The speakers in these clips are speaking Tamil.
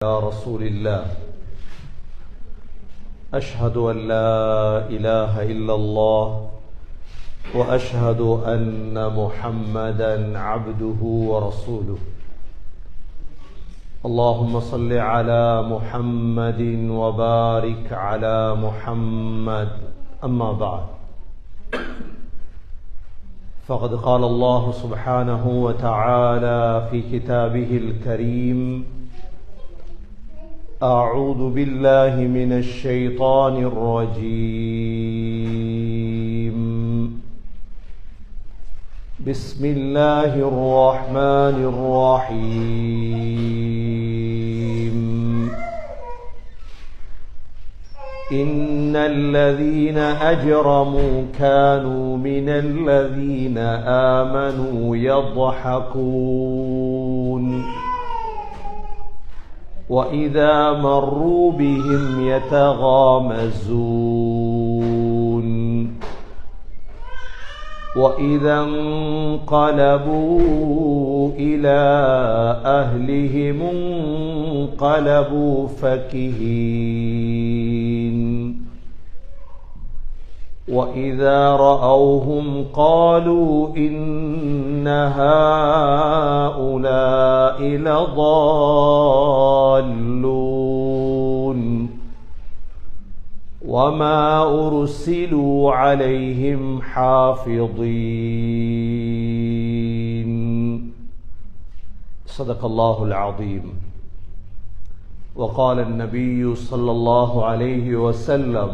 يا رسول الله أشهد أن لا إله إلا الله وأشهد أن محمدا عبده ورسوله اللهم صل على محمد وبارك على محمد أما بعد فقد قال الله سبحانه وتعالى في كتابه الكريم أعوذ بالله من الشيطان الرجيم بسم الله الرحمن الرحيم إن الذين أجرموا كانوا من الذين آمنوا يضحكون وإذا مروا بهم يتغامزون وإذا انقلبوا إلى أهلهم انقلبوا فكهين وإذا رأوهم قالوا إن هؤلاء لضالون وما أرسلوا عليهم حافظين صدق الله العظيم وقال النبي صلى الله عليه وسلم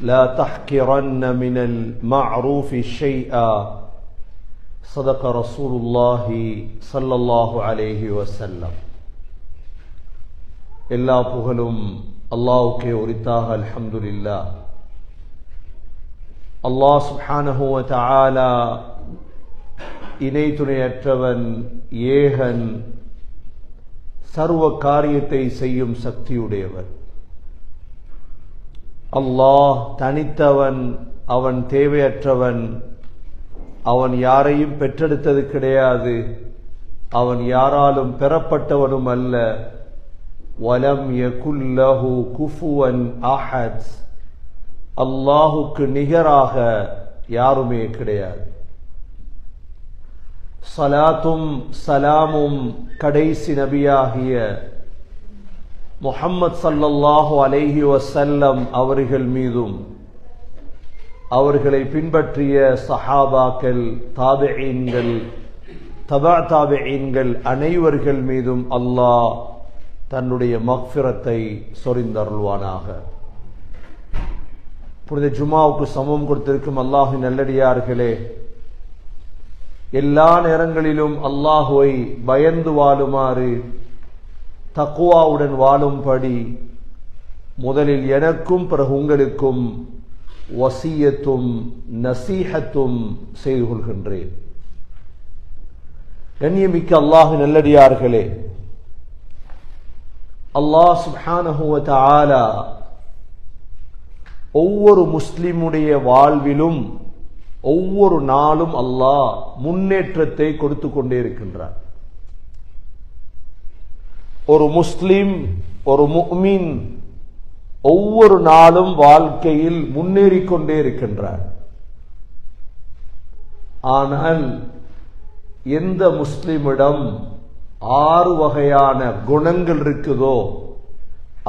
لا تحقرن من المعروف شيئا صدق رسول الله صلى الله عليه وسلم எல்லா புகழும் அல்லாஹ்வுக்கே உரித்தாக அல்ஹம்துலில்லாஹ். அல்லாஹ் சுப்ஹானஹு வ தஆலா இணை துணையற்றவன், ஏகன், சர்வ காரியத்தை செய்யும் சக்தியுடையவன். அல்லாஹ் தனித்தவன், அவன் தேவையற்றவன், அவன் யாரையும் பெற்றெடுத்தது கிடையாது, அவன் யாராலும் பெறப்பட்டவனும் அல்ல. வலம் யகுல் லஹு குஃபுவன் அஹத், அல்லாஹுக்கு நிகராக யாருமே கிடையாது. ஸலாத்தும் சலாமும் கடைசி நபியாகிய முஹம்மது ஸல்லல்லாஹு அலைஹி வஸல்லம் அவர்கள் மீதும் அவர்களை பின்பற்றிய சஹாபாக்கள், தாபிஈன்கள், தபா தாபிஈன்கள் அனைவர்கள் மீதும் அல்லாஹ் தன்னுடைய மக்ஃபிரத்தை சொரிந்தருள்வானாக. புனித ஜுமாவுக்கு சமம் கொடுத்திருக்கும் அல்லாஹ்வின் நல்லடியார்களே, எல்லா நேரங்களிலும் அல்லாஹுவை பயந்து வாழுமாறு, தக்வாவுடன் வாழும்படி முதலில் எனக்கும் பிறகு உங்களுக்கும் வசியத்தும் நசீஹத்தும் செய்து கொள்கின்றேன். கண்ணியமிக்க அல்லாஹ்வின் நல்லடியார்களே, அல்லாஹ் சுப்ஹானஹு வ தஆலா ஒவ்வொரு முஸ்லிமுடைய வாழ்விலும் ஒவ்வொரு நாளும் அல்லாஹ் முன்னேற்றத்தை கொடுத்து கொண்டே இருக்கின்றார். ஒரு முஸ்லிம், ஒரு முஃமின் ஒவ்வொரு நாளும் வாழ்க்கையில் முன்னேறிக் கொண்டே இருக்கின்றார். ஆனால் எந்த முஸ்லிமிடம் 6 வகையான குணங்கள் இருக்குதோ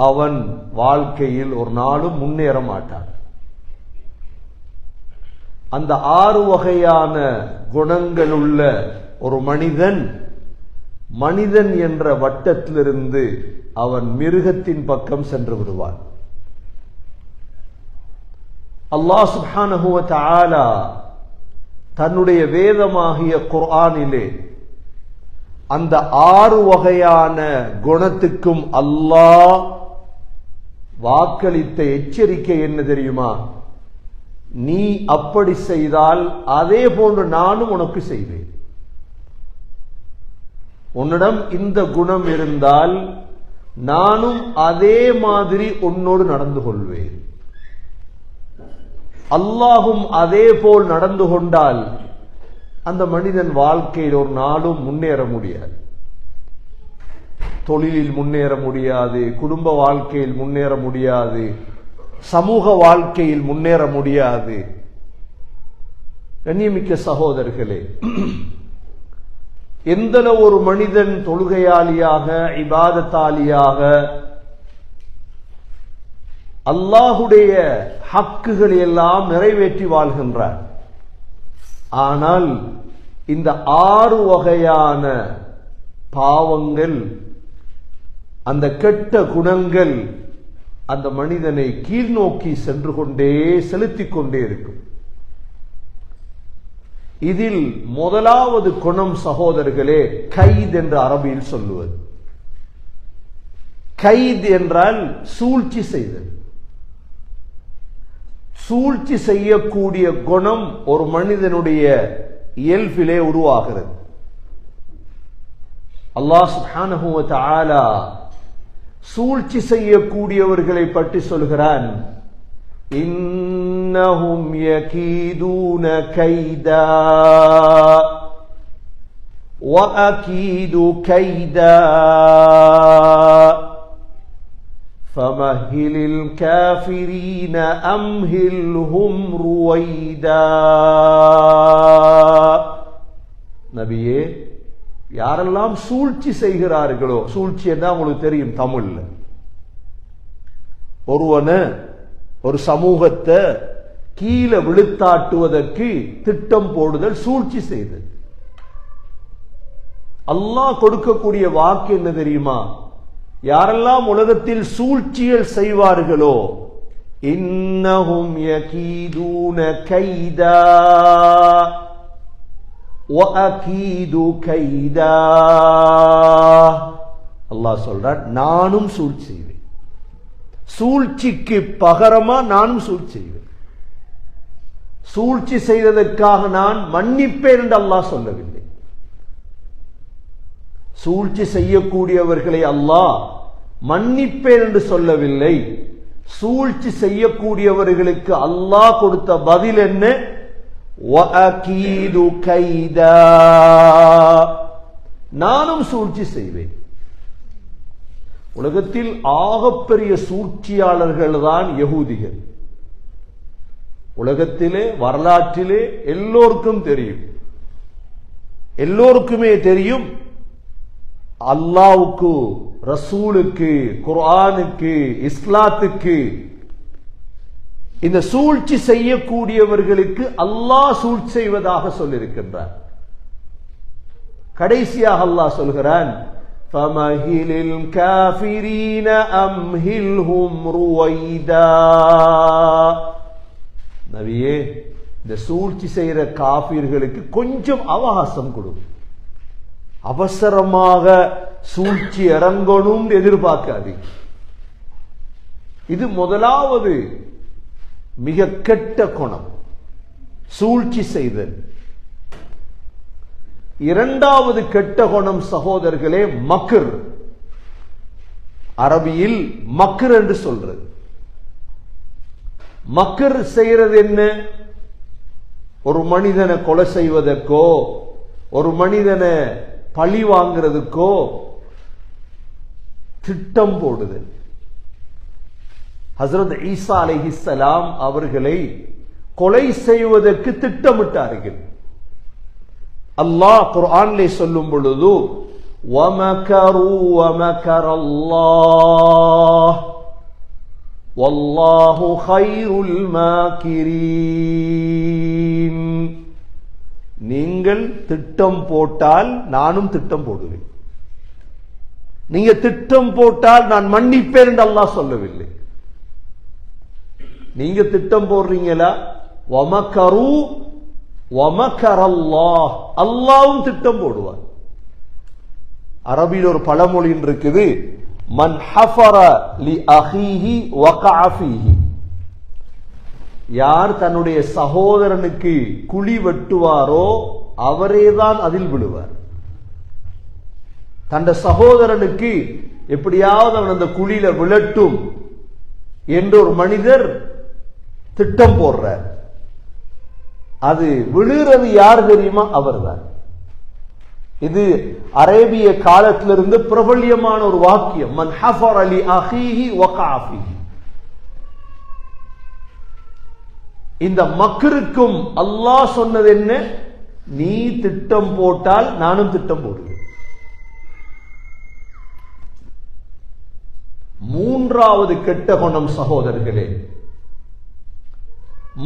அவன் வாழ்க்கையில் ஒரு நாளும் முன்னேற மாட்டான். அந்த 6 வகையான குணங்கள் உள்ள ஒரு மனிதன் மனிதன் என்ற வட்டத்திலிருந்து அவன் மிருகத்தின் பக்கம் சென்று விடுவான். அல்லாஹ் சுப்ஹானஹு வ தஆலா தன்னுடைய வேதமாகிய குர்ஆனிலே அந்த 6 வகையான குணத்துக்கும் அல்லாஹ் வாக்களித்த எச்சரிக்கை என்ன தெரியுமா? நீ அப்படி செய்தால் அதே போன்று நானும் உனக்கு செய்வேன். உன்னிடம் இந்த குணம் இருந்தால் நானும் அதே மாதிரி உன்னோடு நடந்து கொள்வேன். அல்லாஹும் அதே போல் நடந்து கொண்டால் அந்த மனிதன் வாழ்க்கையில் ஒரு நாளும் முன்னேற முடியாது. தொழிலில் முன்னேற முடியாது, குடும்ப வாழ்க்கையில் முன்னேற முடியாது, சமூக வாழ்க்கையில் முன்னேற முடியாது. கண்ணியமிக்க சகோதரர்களே, எந்த ஒரு மனிதன் தொழுகையாளியாக இபாதத்தாளியாக அல்லாஹுடைய ஹக்குகளை எல்லாம் நிறைவேற்றி வாழ்கின்றார், ஆனால் இந்த 6 வகையான பாவங்கள், அந்த கெட்ட குணங்கள் அந்த மனிதனை கீழ்நோக்கி சென்று கொண்டே செலுத்திக் கொண்டே இருக்கும். இதில் முதலாவது குணம் சகோதரர்களே கைத் என்று அரபியில் சொல்லுவது. கைத் என்றால் சூழ்ச்சி செய்தல். சூழ்ச்சி செய்யக்கூடிய குணம் ஒரு மனிதனுடைய இயல்பிலே உருவாகிறது. அல்லாஹ் சுப்ஹானஹு வ தஆலா சூழ்ச்சி செய்யக்கூடியவர்களை பற்றி சொல்கிறான், இன்னஹும் யகீதுன கைதா வ அகீது கைதா ஃபமஹிலில் காஃபிரீன அம்ஹில்ஹும் ருவைதா. நபியே, யாரெல்லாம் சூழ்ச்சி செய்கிறார்களோ, சூழ்ச்சி என்ன உங்களுக்கு தெரியும் தமிழ்ல, ஒரு சமூகத்தை கீழே விழுத்தாட்டுவதற்கு திட்டம் போடுதல், சூழ்ச்சி செய்தல். அல்லாஹ் கொடுக்கக்கூடிய வாக்கு என்ன தெரியுமா? யாரெல்லாம் உலகத்தில் சூழ்ச்சிகள் செய்வார்களோ, இன்னஹும் யகீதுன கைதா வ அகீது கைதா. அல்லாஹ் சொல்றார், நானும் சூழ்ச்சி செய்வேன். சூழ்ச்சிக்கு பகரமா நானும் சூழ்ச்சி செய்வேன். சூழ்ச்சி செய்ததற்காக நான் மன்னிப்பேன் என்று அல்லாஹ் சொல்லவில்லை. சூழ்ச்சி செய்யக்கூடியவர்களை அல்லாஹ் மன்னிப்பேன் என்று சொல்லவில்லை. சூழ்ச்சி செய்யக்கூடியவர்களுக்கு அல்லாஹ் கொடுத்த பதில் என்ன? வஅகீது கைதா, நானும் சூழ்ச்சி செய்வேன். உலகத்தில் ஆகப்பெரிய சூழ்ச்சியாளர்கள் தான் யகூதிகள். உலகத்திலே வரலாற்றிலே எல்லோருக்கும் தெரியும், எல்லோருக்குமே தெரியும், அல்லாஹ்வுக்கு, ரசூலுக்கு, குர்ஆனுக்கு, இஸ்லாத்துக்கு இந்த சூழ்ச்சி செய்யக்கூடியவர்களுக்கு அல்லாஹ் சூழ்ச்சி செய்வதாக சொல்லியிருக்கின்றார். கடைசியாக அல்லாஹ் சொல்கிறான், ஃபமஹிலில் காஃபிரீன அம்ஹில்ஹும் ருவைதா. நபியே, இந்த சூழ்ச்சி செய்கிற காஃபிர்களுக்கு கொஞ்சம் அவகாசம் கொடு. அவசரமாக சூழ்ச்சி இறங்கணும் எதிர்பார்க்காது. இது முதலாவது மிக கெட்ட குணம், சூழ்ச்சி செய்தல். இரண்டாவது கெட்ட குணம் சகோதரர்களே மக்ர். அரபியில் மக்ர் என்று சொல்றது. மக்ர் செய்யறது என்ன? ஒரு மனிதனை கொலை செய்வதற்கோ, ஒரு மனிதனை பழி வாங்கிறதுக்கோ திட்டம் போடுதல். ஹஸ்ரத் ஈசா அலைஹிஸ்ஸலாம் அவர்களை கொலை செய்வதற்கு திட்டமிட்டார்கள். அல்லாஹ் குர்ஆனிலே சொல்லும் பொழுது, வமகரு வமகரல்லாஹ் வல்லாஹு கைருல் மாகிரீன். நீங்கள் திட்டம் போட்டால் நானும் திட்டம் போடுவேன். நீங்க திட்டம் போட்டால் நான் மன்னிப்பேன் என்று அல்லாஹ் சொல்லவில்லை. நீங்க திட்டம் போடுறீங்களா? வமகரு வமகரல்லாஹ், அல்லாஹ்வும் திட்டம் போடுவார். அரபியில் ஒரு பழமொழி இருக்குது, மன் ஹஃபர லி அஹீஹி வகஅ ஃபீஹி. யார் தன்னுடைய சகோதரனுக்கு குழி வெட்டுவாரோ அவரேதான் அதில் விழுவார். தன் சகோதரனுக்கு எப்படியாவது அவன் அந்த குழியில விழட்டும் என்று ஒரு மனிதர் திட்டம் போடுறார். அது விழுகிறது யார் தெரியுமா? அவர்தான். இது அரேபிய காலத்திலிருந்து பிரபல்யமான ஒரு வாக்கியம். மன் ஹஃபர லி அஹீஹி வகஅ ஃபீஹி. இந்த மக்ருக்கும் அல்லாஹ் சொன்னது என்ன? நீ திட்டம் போட்டால் நானும் திட்டம் போடுவேன். மூன்றாவது கெட்ட குணம் சகோதரர்களே,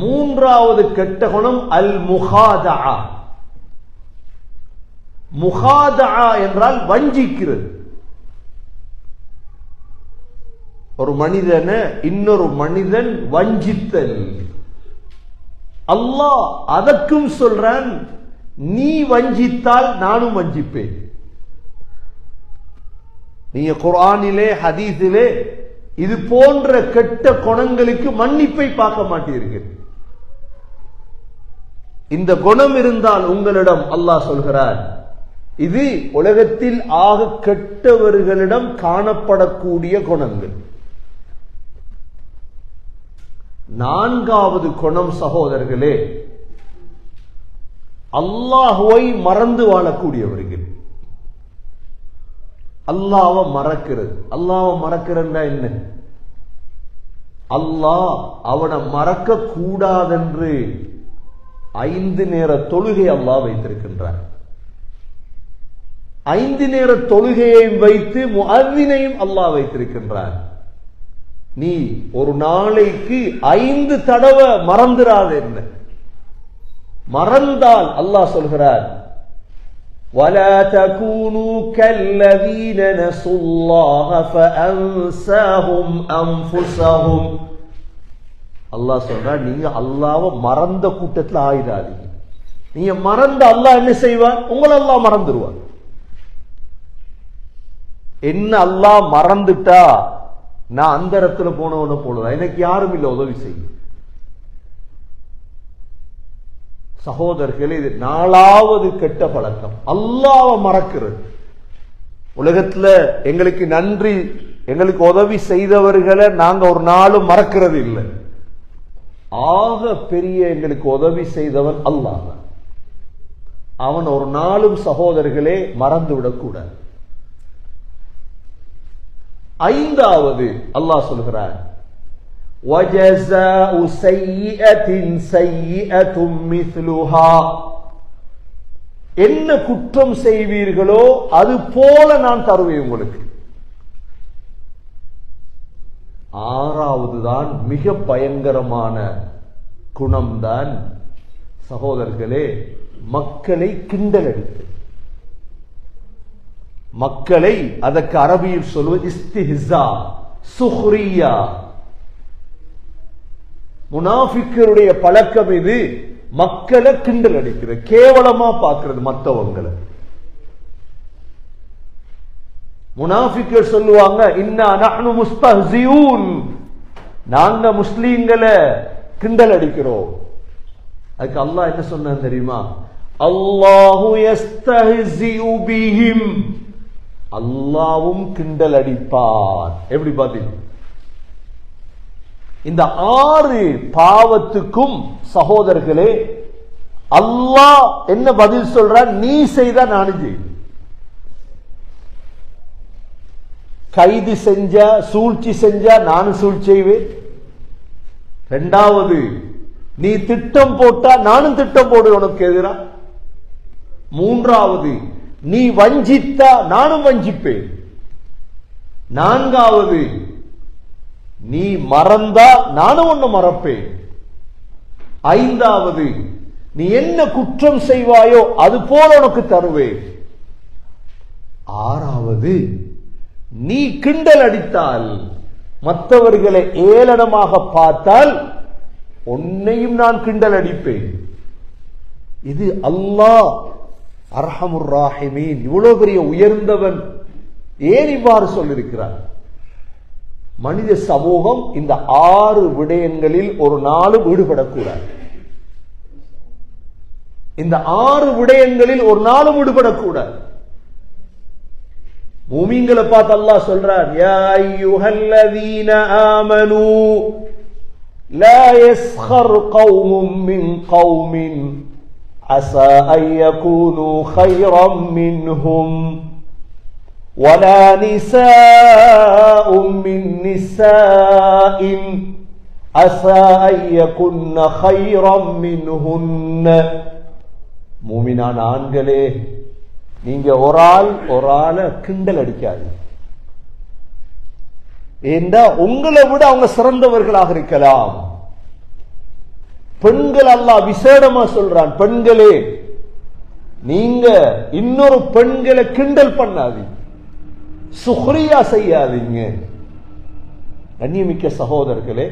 மூன்றாவது கெட்ட குணம் அல் முகாதா. முகாதா என்றால் வஞ்சிக்கிறது. ஒரு மனிதனை இன்னொரு மனிதன் வஞ்சித்தல். அல்லாஹ் அதற்கும் சொல்றான், நீ வஞ்சித்தால் நானும் வஞ்சிப்பேன். நீங்க குர்ஆனிலே ஹதீஸிலே இது போன்ற கெட்ட குணங்களுக்கு மன்னிப்பை பார்க்க மாட்டீர்கள். இந்த குணம் இருந்தால் உங்களிடம் அல்லாஹ் சொல்கிறார், இது உலகத்தில் ஆக கெட்டவர்களிடம் காணப்படக்கூடிய குணங்கள். நான்காவது குணம் சகோதரர்களே, அல்லாஹ்வை மறந்து வாழக்கூடியவர்கள். அல்லாஹ்வை மறக்கிறது. அல்லாஹ்வை மறக்கிறன்னா என்ன? அல்லாஹ் அவனை மறக்க கூடாதென்று 5 நேர தொழுகை அல்லாஹ் வைத்திருக்கின்றார். 5 நேர தொழுகையையும் வைத்து முஅzzினையும் அல்லாஹ் வைத்திருக்கின்றார். நீ ஒரு நாளைக்கு 5 தடவை மறந்துடாத. என்ன மறந்தால் அல்லாஹ் சொல்கிறார், وَلَا تَكُونُوا كَالَّذِينَ نَسُوا اللَّهَ فَأَنسَاهُمْ أَنفُسَهُمْ. அல்லாஹ் சொல்றார், நீங்க அல்லாஹ்வை மறந்த கூட்டத்தில் ஆயிடாதீங்க. நீங்க மறந்த அல்லாஹ் என்ன செய்வான்? உங்களை அல்லாஹ் மறந்துடுவான். என்ன அல்லாஹ் மறந்துட்டா நான் அந்த இடத்துல போனவன போலதான், எனக்கு யாரும் இல்லை உதவி செய்ய. சகோதரர்களே, இது 4வது கெட்ட பழக்கம், அல்லாஹ்வை மறக்கிறது. உலகத்துல எங்களுக்கு நன்றி, எங்களுக்கு உதவி செய்தவர்களை நாங்க ஒரு நாளும் மறக்கிறது இல்லை. ஆக பெரிய எங்களுக்கு உதவி செய்தவன் அல்லாஹ். அவன் ஒரு நாளும் சகோதரர்களே மறந்து விடக்கூடாது. 5வது அல்லாஹ் சொல்கிறார், وَجَزَاءُ سَيِّئَةٍ سَيِّئَةٌ مِثْلُهَا. என்ன குற்றம் செய்வீர்களோ அது போல நான் தருவேன் உங்களுக்கு. 6வது தான் மிக பயங்கரமான குணம்தான் சகோதரர்களே, மக்களை கிண்டல் அடித்து. மக்களை அதற்கு அரபியில் சொல்வது இஸ்திஹ்ஸா, சுஹ்ரியா. முனாஃபிக்குடைய பழக்கம் இது. மக்களை கிண்டல் அடிக்கிறது, கேவலமா பார்க்கிறது மற்றவங்களை. முனாஃபிக்குகள் சொல்லுவாங்க, இன்னா நஹ்னு முஸ்தஹ்ஸியூன், நாங்க முஸ்லிம்களை கிண்டல் அடிக்கிறோம். அதுக்கு அல்லாஹ் என்ன சொன்னான் தெரியுமா? அல்லாஹு யஸ்தஹ்ஸிஉ பிஹிம், அல்லாஹ்வும் கிண்டல் அடிப்பார். எப்படி பார்த்தீங்க? இந்த 6 பாவத்துக்கும் சகோதரர்களே அல்லாஹ் என்ன பதில் சொல்றான்? நீ செய்தா நானும் செய்வேன். கைது செஞ்சா, சூழ்ச்சி செஞ்சா நானும் சூழ்ச்சி செய்வேன். 2வது, நீ திட்டம் போட்டா நானும் திட்டம் போடு உனக்கு எதிரா. 3வது, நீ வஞ்சித்தா நானும் வஞ்சிப்பேன். 4வது, நீ மறந்தா நானும் ஒன்னு மறப்பேன். 5வது, நீ என்ன குற்றம் செய்வாயோ அது போல உனக்கு தருவேன். 6வது, நீ கிண்டல் அடித்தால், மற்றவர்களை ஏளனமாக பார்த்தால் உன்னையும் நான் கிண்டல் அடிப்பேன். இது அல்லாஹ் அர்ஹமுர் ராஹிமீன், இவ்வளவு பெரிய உயர்ந்தவன் ஏன் இவ்வாறு சொல்லியிருக்கிறார்? மனித சமூகம் இந்த 6 விடயங்களில் ஒரு நாளும் ஈடுபடக்கூடாது. இந்த 6 விடயங்களில் ஒரு நாளும் ஈடுபடக்கூடாது. மூமின்களை பார்த்து அல்லாஹ் சொல்றார், யா அய்யுஹல்லதீன ஆமனூ லா யஸ்கர் கௌமும் மின் கௌமின் அஸா அய்யகூனு கைரம் மின்ஹும் வலா நிஸாஉம் மின் நிஸாஇன் அஸா அய்யகுன்ன கைரம் மின்ஹுன்ன. மூமினான ஆண்களே, நீங்க ஒரு ஆளை கிண்டல் அடிக்காது. ஏண்டா உங்களை விட அவங்க சிறந்தவர்களாக இருக்கலாம். பெண்கள் அல்லாஹ் விசேடமா சொல்றான், பெண்களே நீங்க இன்னொரு பெண்களை கிண்டல் பண்ணாதீங்க, சுக்ரியா செய்யாதீங்க. கண்ணியமிக்க சகோதரர்களே,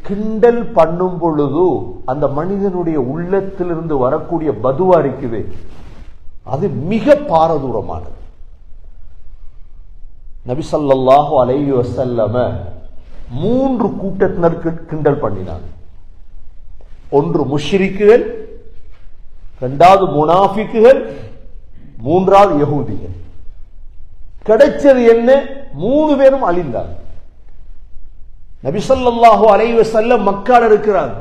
கிண்டல் பண்ணும் பொழுது அந்த மனிதனுடைய உள்ளத்திலிருந்து வரக்கூடிய பதுவா இருக்குது, அது மிக பாரதூரமானது. நபி ஸல்லல்லாஹு அலைஹி வஸல்லம் 3 கூட்டத்தினருக்கு கிண்டல் பண்ணினாங்க. ஒன்று முஷ்ரிக்குகள், இரண்டாவது முனாஃபிக்குகள், மூன்றாவது யஹூதிகள். கிடைச்சது என்ன? 3 பேரும் அழிந்தார். நபி ஸல்லல்லாஹு அலைஹி வஸல்லம் மக்கால இருக்கிறாங்க.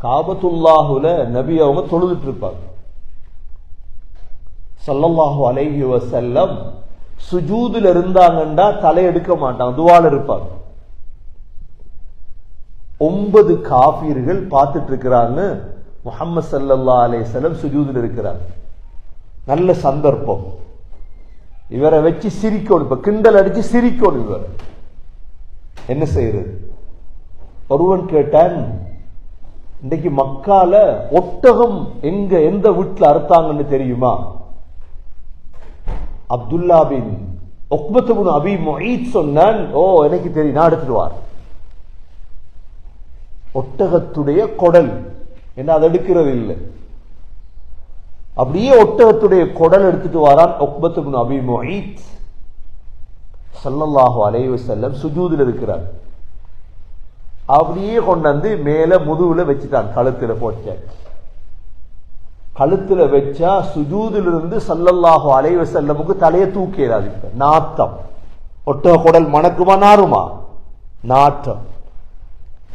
காபத்துல்லாஹுல நபி அவங்க தொழுதுட்டு இருப்பாங்க. ஸல்லல்லாஹு அலைஹி வஸல்லம் சுஜூதுல இருந்தாங்கண்டா தலை எடுக்க மாட்டாங்க, துவால இருப்பாங்க. 9 காஃபிர்கள் பார்த்துட்டு இருக்கிறாங்க. முஹம்மது ஸல்லல்லாஹு அலைஹி வஸல்லம் சுஜூதுல இருக்கிறாங்க. நல்ல சந்தர்ப்பம், இவரை வச்சு சிரிக்கணும், இப்ப கிண்டல் அடிச்சு சிரிக்கணும். இவர் என்ன செய்யறது? ஒருவன் கேட்டான், இன்றைக்கு மக்கால ஒட்டகம் எந்த வீட்டுல அறுத்தாங்கன்னு தெரியுமா? அப்துல்லா பின் உக்பத் பின் அபி முஈத் சொன்னான், ஓ எனக்கு தெரியும், நான் எடுத்துடுவார். ஒட்டகத்துடைய குடல் என்ன, அது எடுக்கிறது இல்லை, அப்படியே ஒட்டகத்துடைய குடல் எடுத்துட்டு வாரான் உக்பத் பின் அபி முஈத். ஸல்லல்லாஹு அலைஹி வஸல்லம் சுஜூதுல இருக்கிறார். அப்படியே கொண்டாந்து மேல முதுகுல வச்சுட்டான், கழுத்துல போட்டான். கழுத்துல வச்சா சுஜூதிலிருந்து ஸல்லல்லாஹு அலைஹி வஸல்லமுக்கு தலையை தூக்கிடாது. நாத்தம், ஒட்டக குடல் மணக்குமா நாருமா? நாட்டம்.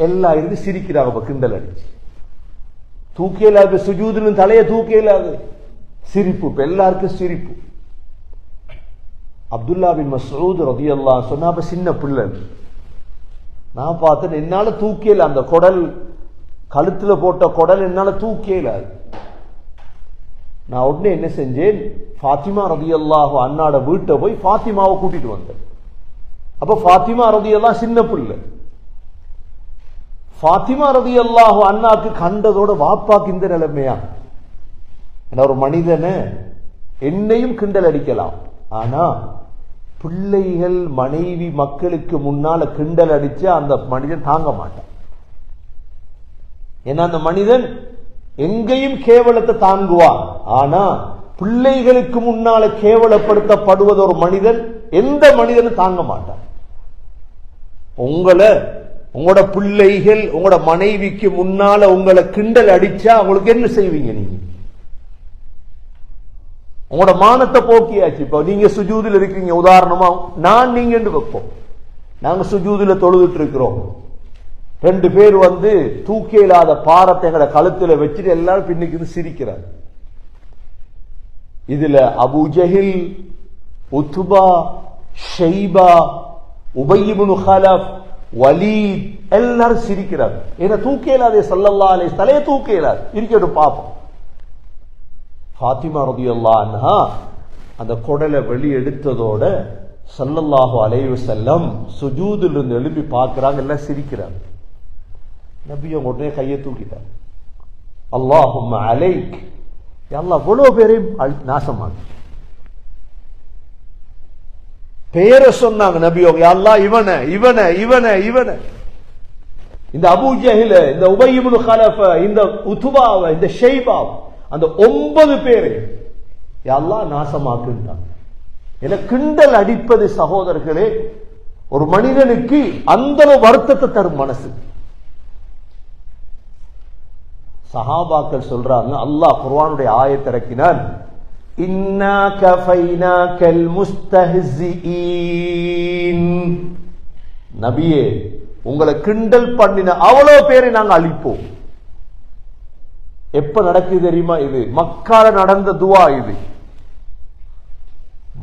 எல்லாம் இருந்து சிரிக்கிறாங்க கிண்டல் அடிச்சு. தூக்கியலாது, சுஜூதிலும் தலையை தூக்கியலாது, சிரிப்பு. இப்ப எல்லாருக்கும் சிரிப்பு. அப்துல்லா பின் மஸ்ஊத் ரலியல்லாஹு அன்ஹு சொன்னா, சின்ன பிள்ளை நான் பார்த்தேன், என்னால தூக்கியல, அந்த குடல் கழுத்துல போட்ட குடல் என்னால தூக்கியலாது. நான் உடனே என்ன செஞ்சேன், ஃபாத்திமா ரலியல்லாஹு அன்ஹாட வீட்டை போய் ஃபாத்திமாவை கூட்டிட்டு வந்தேன். அப்ப ஃபாத்திமா ரலியல்லாஹு சின்ன பிள்ளை. ஃபாத்திமா ரலியல்லாஹு அன்ஹாக்கு கண்டதோட வாப்பாக்கு இந்த நிலைமையா? ஒரு மனிதனை என்னையும் கிண்டல் அடிக்கலாம், ஆனா பிள்ளைகள் மனைவி மக்களுக்கு முன்னால கிண்டல் அடிச்சா அந்த மனிதன் தாங்க மாட்டான். ஏன்னா அந்த மனிதன் எங்கேயும் கேவலத்தை தாங்குவான், ஆனா பிள்ளைகளுக்கு முன்னால கேவலப்படுத்தப்படுவது ஒரு மனிதன், எந்த மனிதனும் தாங்க மாட்டான். உங்களோட பிள்ளைகள் உங்களோட மனைவிக்கு முன்னால உங்களை கிண்டல் அடிச்சா உங்களுக்கு என்ன செய்வீங்க? நீங்க உங்களோட மானத்தை போக்கியாச்சு. இப்ப நீங்க சுஜூதில் இருக்கீங்க, உதாரணமா நான் நீங்க வைப்போம், நாங்க சுஜூதில் தொழுதுட்டு இருக்கிறோம். 2 பேர் வந்து தூக்கி இல்லாத பாரத்தை எங்கட கழுத்துல வச்சுட்டு எல்லாரும் பின்னுக்கு சிரிக்கிறார். இதுல அபூ ஜஹில், உத்பா, ஷைபா, உபய் இப்னு கலஃப், வலீத் எல்லாரும் சிரிக்கிறார். ஏன்னா தூக்கி இல்லாத ஸல்லல்லாஹு அலைஹி தலையை தூக்கி இல்லாத இருக்கட்டும் பாப்போம். ஃபாத்திமா ரலியல்லாஹு அன்ஹா அந்த குடலை வெளியெடுத்ததோட ஸல்லல்லாஹு அலைஹி வஸல்லம் சுஜூதில் இருந்து எழுப்பி பார்க்கிறாங்க, எல்லாம் சிரிக்கிறாங்க. நபி உடனே கையை தூக்கிட்டார். அல்லாஹும்ம அலைக், யா அல்லாஹ் இவ்வளவு பேரையும் நாசமாக்கு. பேரை சொன்னாங்க நபி, யா அல்லாஹ் இவனை இவனை இவனை இவனை, இந்த அபூ ஜஹில, இந்த உபய் இப்னு கலஃப, இந்த உத்பாவை, இந்த ஷைபாவை, அந்த 9 பேரை யா அல்லாஹ் நாசமாக்குன்றாங்க. என கிண்டல் அடிப்பது சகோதரர்களே ஒரு மனிதனுக்கு அந்த வருத்தத்தை தரும் மனசு. சஹாபாக்கள் சொல்றாங்க, அல்லாஹ் குர்ஆனுடைய ஆயத்தை இறக்கினான், இன்னா கஃபைனாக்கல் முஸ்தஹ்ஸிஈன், நபியே உங்களை கிண்டல் பண்ணின அவ்வளவு பேரை நாங்கள் அழிப்போம். எப்ப நடக்குது தெரியுமா? இது மக்கால நடந்த துவா. இது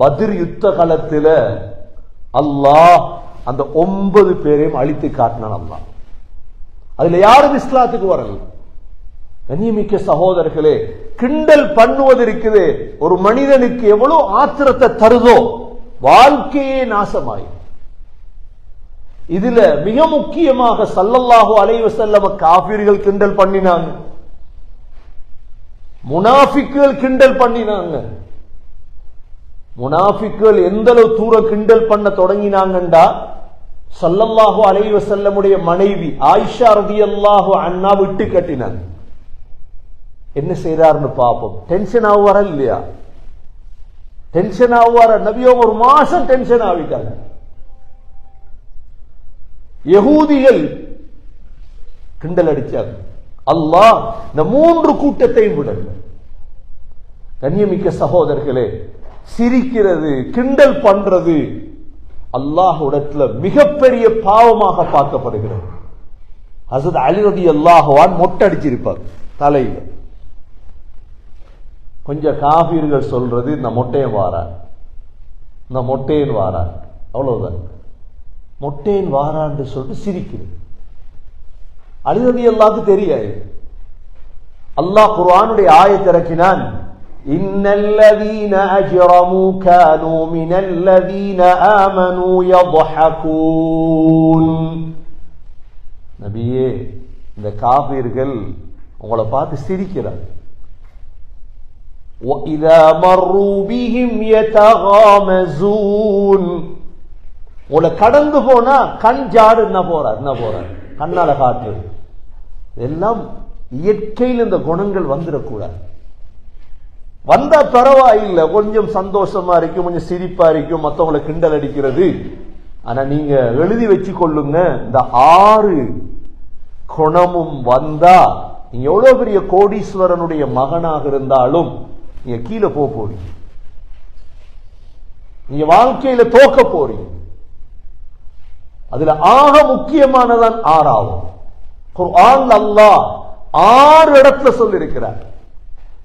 பத்ர் யுத்த காலத்துல அல்லாஹ் அந்த 9 பேரையும் அழித்து காட்டினான். அல்லாஹ் அதுல யாரும் இஸ்லாத்துக்கு வரல. கண்ணியமிக்க சகோதரர்களே, கிண்டல் பண்ணுவது இருக்குது ஒரு மனிதனுக்கு எவ்வளவு ஆத்திரத்தை தருதோ வாழ்க்கையே நாசமாய். இதுல மிக முக்கியமாக ஸல்லல்லாஹு அலைஹி வஸல்லம் காஃபிர்கள் கிண்டல் பண்ணினாங்க, முனாஃபிக்குகள் கிண்டல் பண்ணினாங்க. முனாஃபிக்குகள் எந்த அளவு தூரம் கிண்டல் பண்ண தொடங்கினாங்கண்டா, ஸல்லல்லாஹு அலைஹி வஸல்லமுடைய மனைவி ஆயிஷா ரலியல்லாஹு அன்ஹா விட்டு கட்டினாங்க. என்ன செய்யறாருன்னு பாப்போம். டென்ஷன் ஆகுவாரா இல்லையா? டென்ஷன் ஆகுவாரா? நபியோ ஒரு மாசம் டென்ஷன் ஆகிட்டாங்க. யகூதிகள் கிண்டல் அடிச்சாங்க. அல்லாஹ் இந்த 3 கூட்டத்தையும் விடல. கண்ணியமிக்க சகோதரர்களே, சிரிக்கிறது கிண்டல் பண்றது அல்லாஹ்விடத்துல மிகப்பெரிய பாவமாக பார்க்கப்படுகிறது. ஹஸரத் அலி ரலியல்லாஹு அன்ஹு மொட்டை அடிச்சிருப்பார் தலையில. கொஞ்சம் காஃபிர்கள் சொல்றது இந்த மொட்டையன் வாரார், இந்த மொட்டையன் வாரார், அவ்வளவுதான். மொட்டையன் வாரான்னு சொல்லிட்டு சிரிக்கிறது. அலி ரலியல்லாஹுக்கு தெரியாது. அல்லாஹ் குர்ஆனுடைய ஆயத் இறக்கினான், இன்னல்லதீன அஜ்ரமூ கானூ மினல்லதீன ஆமனூ யضحكூன். நபியே, இந்த காஃபிர்கள் உங்களை பார்த்து சிரிக்கிறாங்க. وَإِذَا مَرُّوا بِهِمْ يَتَغَامَزُونَ. உங்களை கடந்து போனா கண் ஜாடு என்ன போறார், கண்ணால காற்று. எல்லாம் இயற்கையில் இந்த குணங்கள் வந்துடக்கூடாது. வந்தா பரவாயில்லை, கொஞ்சம் சந்தோஷமா இருக்கும், கொஞ்சம் சிரிப்பா இருக்கும், மற்றவங்களை கிண்டல் அடிக்கிறது. ஆனா நீங்க எழுதி வச்சு கொள்ளுங்க, இந்த 6 குணமும் வந்தா நீங்க எவ்வளவு பெரிய கோடீஸ்வரனுடைய மகனாக இருந்தாலும் நீங்க கீழே போறீங்க, நீங்க வாழ்க்கையில தோக்க போறீங்க. அதுல ஆக முக்கியமானதான் 6வது. குர்ஆன் அல்லாஹ் 6 இடத்துல சொல்லி இருக்கிறார்.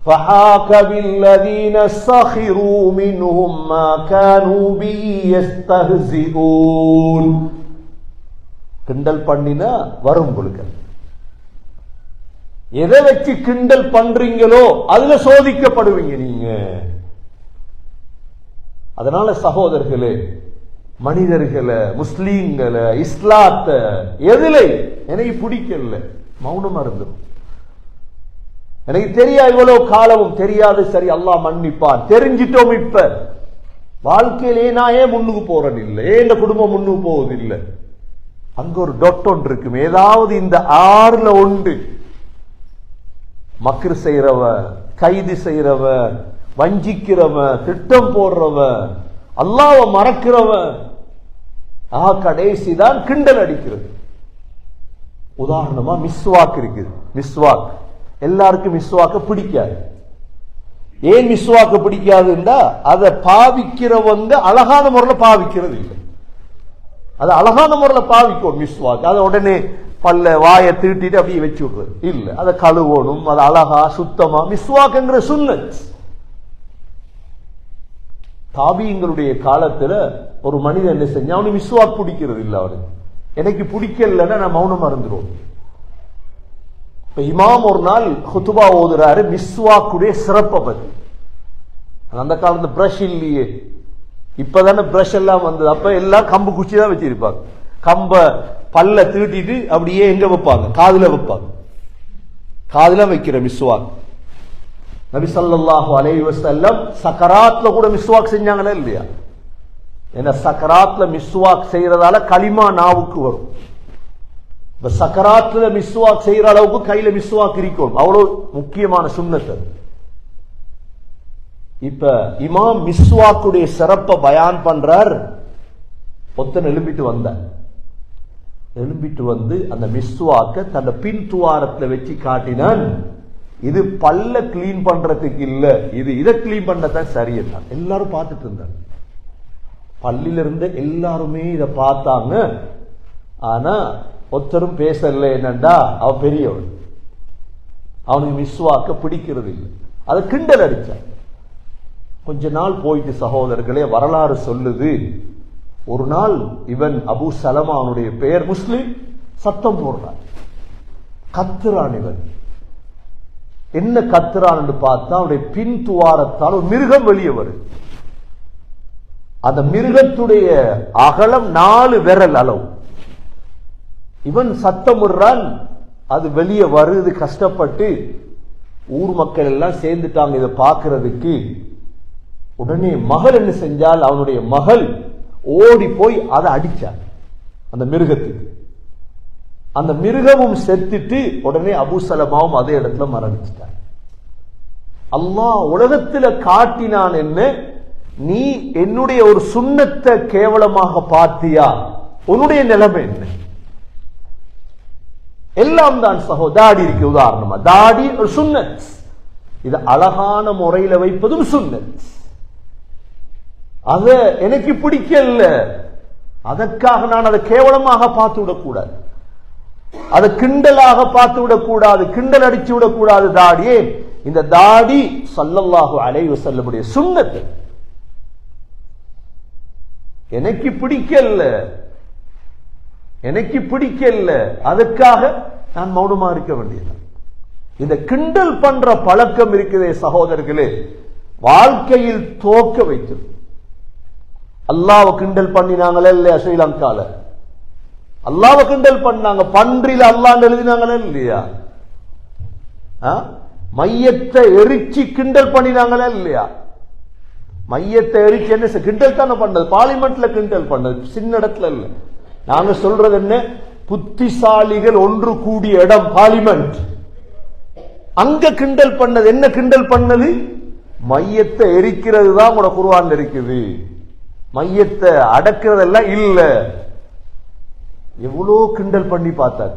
فَحَاكَ بِالَّذِينَ سَخِرُوا مِنْهُمْ مَا كَانُوا بِهِ يَسْتَهْزِئُونَ. கிண்டல் பண்ணினா வரும் உங்களுக்கு. எதை வச்சு கிண்டல் பண்றீங்களோ அதுல சோதிக்கப்படுவீங்க நீங்க. அதனால சகோதரர்களே, மனிதர்களை, முஸ்லீம்களை, இஸ்லாத்த எதுல எனக்கு பிடிக்கல மௌனமா இருந்துடும். எனக்கு தெரியா இவ்வளவு காலமும் தெரியாது, சரி அல்லாஹ் மன்னிப்பான், தெரிஞ்சிட்டோம். இப்ப வாழ்க்கையிலே நான் ஏன் முன்னுக்கு போறேன் இல்லை, ஏன் இந்த குடும்பம் முன்னுக்கு போவதில்லை. அங்க ஒரு டொட் ஒன்று இருக்கும், ஏதாவது இந்த 6ல ஒன்று. மக்ரு செய்யறவன், கைது செய்யறவன், வஞ்சிக்கிறவன், திட்டம் போடுறவன், அல்லாஹ்வை மறக்கிறவன், கடைசிதான் கிண்டல் அடிக்கிறது. உதாரணமா மிஸ்வாக் இருக்குது. மிஸ்வாக் எல்லாருக்கும் மிஸ்வாக்க பிடிக்காது. ஏன் மிஸ்வாக்க பிடிக்காதுன்னா, அதை பாவிக்கிறவங்க அழகான முறையில் பாவிக்கிறது இல்லை. அது அழகான முறையில் பாவிக்கும் மிஸ்வாக். அதை உடனே பல்ல வாயை தீட்டிட்டு அப்படியே வச்சு விடுறது இல்ல, அதை கழுவணும், அது அழகா சுத்தமா. மிஸ்வாக்ங்கிற சுன்னத். தாபியங்களுடைய காலத்துல ஒரு மனிதன் என்ன செஞ்சா, அவனுக்கு மிஸ்வாக் பிடிக்கிறது இல்லை. அவனுக்கு எனக்கு பிடிக்கலன்னா நான் மௌனமா இருந்துருவோம். இப்ப இமாம் ஒரு நாள் ஹுதுபா ஓதுறாரு மிஸ்வாக்குடைய சிறப்பை பத்தி. அந்த காலத்துல பிரஷ் இல்லையே, இப்பதானே பிரஷ் எல்லாம் வந்தது. அப்ப எல்லாம் கம்பு குச்சி தான் வச்சிருப்பாங்க. கம்ப பல்ல தீட்டிட்டு அப்படியே எங்க வைப்பாங்க, காதுல வைப்பாங்க. காதுல வைக்கிற மிஸ்வாக். நபி ஸல்லல்லாஹு அலைஹி வஸல்லம் சக்கராத்ல கூட மிஸ்வாக் செஞ்சாங்களா இல்லையா? ஏன்னா சக்கராத்ல மிஸ்வாக் செய்யறதால களிமா நாவுக்கு வரும். இப்ப சக்கராத்ல மிஸ்வாக் செய்யற அளவுக்கு கையில மிஸ்வாக் இருக்கும். அவ்வளவு முக்கியமான சுன்னத். இப்ப இமாம் மிஸ்வாக்குடைய சிறப்பை பயான் பண்றார். ஒத்தன் எழும்பிட்டு வந்தார். எழும்பிட்டு வந்து அந்த மிஸ்வாக்க தன்னை பின் துவாரத்துல வச்சு காட்டினான். இது பல்ல கிளீன் பண்றதுக்கு இல்ல, இது இதை கிளீன் பண்ணதான் சரியெல்லாம். எல்லாரும் பார்த்துட்டு இருந்தாங்க. பள்ளியில இருந்து எல்லாருமே இதை பார்த்தாங்க. ஆனா ஒருத்தரும் பேசல. என்னண்டா அவ பெரியவள், அவனுக்கு மிஸ்வாக்க பிடிக்கிறது இல்லை, அதை கிண்டல் அடிச்சான். கொஞ்ச நாள் போயிட்டு சகோதரர்களே, வரலாறு சொல்லுது, ஒரு நாள் இவன் அபு சலமா, அவனுடைய பெயர், முஸ்லிம், சத்தம் போடுறான், கத்துறான். இவன் என்ன கத்துறான் என்று பார்த்தா, அவனுடைய பின் துவாரத்தால் ஒரு மிருகம் வெளியே வருது. அந்த மிருகத்துடைய அகலம் 4 விரல் அளவு. இவன் சத்தம் விடுறான், அது வெளியே வருது. கஷ்டப்பட்டு ஊர் மக்கள் எல்லாம் சேர்ந்துட்டாங்க இதை பார்க்கிறதுக்கு. உடனே மகள் என்ன செஞ்சால், அவனுடைய மகள் ஓடி போய் அதை அடிச்சான் அந்த மிருகத்துக்கு. அந்த மிருகமும் செத்துட்டு உடனே அபு சலமாவும் அதே இடத்துல மரணிச்சிட்டான். அல்லாஹ் உலகத்தில் காட்டினான் என்ன, நீ என்னுடைய ஒரு சுன்னத்தை கேவலமாக பார்த்தியா, உன்னுடைய நிலைமை என்ன? எல்லாம் தான் தாடி இருக்கு. உதாரணமா தாடி ஒரு சுன்னத், இது அழகான முறையில வைப்பதும் சுன்னத். அத எனக்கு பிடிக்கல, அதற்காக நான் அதை கேவலமாக பார்த்து விடக்கூடாது, அதை கிண்டலாக பார்த்து விடக்கூடாது, கிண்டல் அடிச்சு விடக்கூடாது. தாடியே, இந்த தாடி ஸல்லல்லாஹு அலைஹி வஸல்லமுடைய சுன்னத். எனக்கு பிடிக்கல, எனக்கு பிடிக்கல, அதுக்காக நான் மௌனமா இருக்க வேண்டியது. இந்த கிண்டல் பண்ற பழக்கம் இருக்குதே சகோதரர்களே, வாழ்க்கையில் தோக்க வைத்தது. அல்லாஹ்வை கிண்டல் பண்ணினாங்களே இல்லையா? ஸ்ரீலங்கால அல்லாஹ்வை கிண்டல் பண்ணாங்க, பன்றில அல்லாஹ்னு எழுதினாங்களே இல்லையா? மையத்தை எரிச்சு கிண்டல் பண்ணினாங்களே இல்லையா? மையத்தை எரிச்சு என்ன கிண்டல் தானே பண்ணது, பார்லிமெண்ட்ல கிண்டல் பண்ணது, சின்ன இடத்துல இல்ல. நாங்க சொல்றது என்ன, புத்திசாலிகள் ஒன்று கூடிய இடம் பார்லிமெண்ட். அங்க கிண்டல் பண்ணது என்ன? கிண்டல் பண்ணது மையத்தை எரிக்கிறது தான் உங்களோட குர்ஆன்ல இருக்குது, மையத்தை அடக்கிறதெல்லாம் இல்ல. எவ்வளோ கிண்டல் பண்ணி பார்த்தார்.